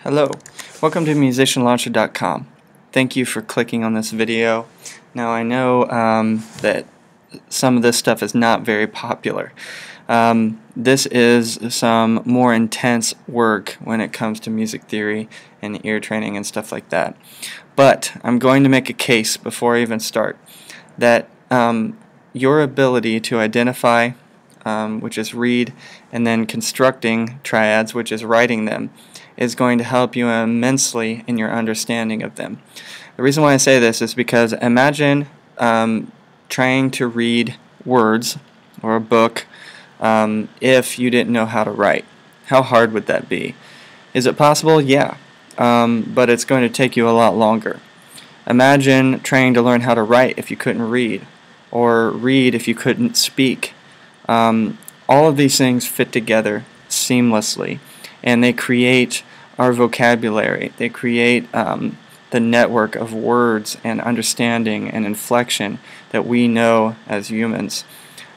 Hello, welcome to musicianlauncher.com. Thank you for clicking on this video. Now I know that some of this stuff is not very popular. This is some more intense work when it comes to music theory and ear training and stuff like that. But I'm going to make a case before I even start that your ability to identify, which is read, and then constructing triads, which is writing them, is going to help you immensely in your understanding of them. The reason why I say this is because imagine trying to read words or a book if you didn't know how to write. How hard would that be? Is it possible? Yeah, but it's going to take you a lot longer. Imagine trying to learn how to write if you couldn't read, or read if you couldn't speak. All of these things fit together seamlessly, and they create our vocabulary. They create the network of words and understanding and inflection that we know as humans.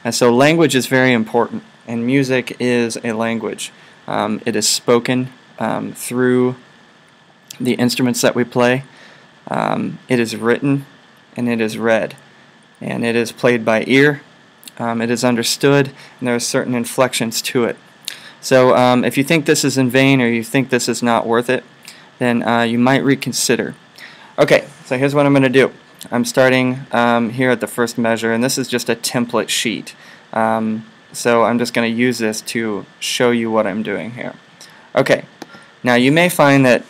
And so language is very important, and music is a language. It is spoken through the instruments that we play. It is written and it is read, and it is played by ear. It is understood, and there are certain inflections to it. So if you think this is in vain, or you think this is not worth it, then you might reconsider. Okay, so here's what I'm going to do. I'm starting here at the first measure, and this is just a template sheet. So I'm just going to use this to show you what I'm doing here. Okay, now you may find that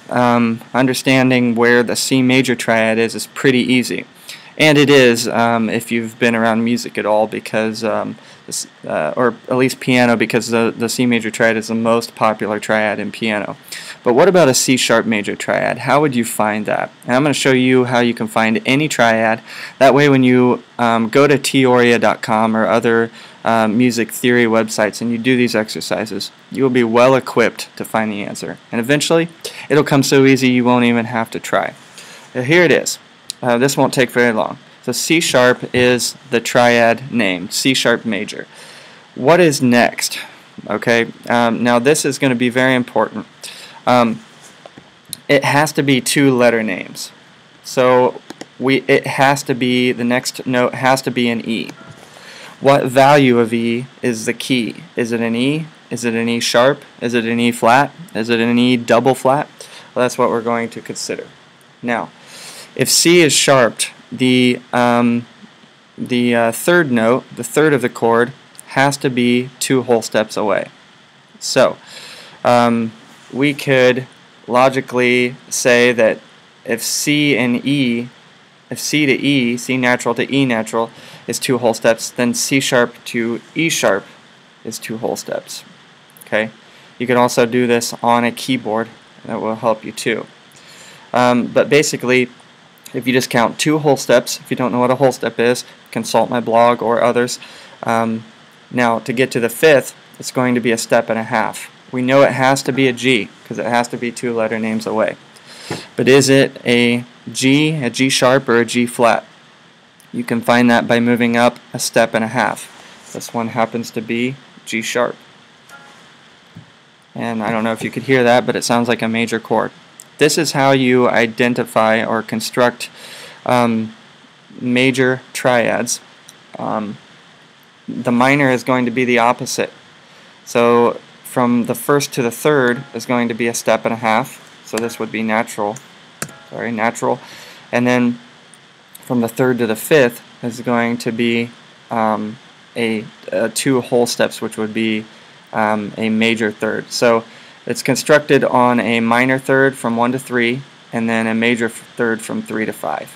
understanding where the C major triad is pretty easy. And it is if you've been around music at all, because or at least piano, because the C major triad is the most popular triad in piano. But what about a C sharp major triad? How would you find that? And I'm going to show you how you can find any triad. That way when you go to teoria.com or other music theory websites and you do these exercises, you will be well equipped to find the answer. And eventually it'll come so easy you won't even have to try. Here it is. This won't take very long. So C sharp is the triad name, C sharp major. What is next? Okay, now this is going to be very important. It has to be two letter names. So it has to be, the next note has to be an E. What value of E is the key? Is it an E? Is it an E sharp? Is it an E flat? Is it an E double flat? Well, that's what we're going to consider. Now, if C is sharped, the third note, the third of the chord, has to be 2 whole steps away. So we could logically say that if C and E, if C to E, C natural to E natural, is 2 whole steps, then C sharp to E sharp is 2 whole steps. Okay, you can also do this on a keyboard, and that will help you too. But basically, if you just count 2 whole steps, if you don't know what a whole step is, consult my blog or others. Now, to get to the 5th, it's going to be a step and a half. We know it has to be a G, because it has to be 2 letter names away. But is it a G sharp, or a G flat? You can find that by moving up a step and a half. This one happens to be G sharp. And I don't know if you could hear that, but it sounds like a major chord. This is how you identify or construct major triads. The minor is going to be the opposite. So from the 1st to the 3rd is going to be a step and a half. So this would be natural. Natural. And then from the 3rd to the 5th is going to be 2 whole steps, which would be a major third. So it's constructed on a minor third from 1 to 3, and then a major third from 3 to 5.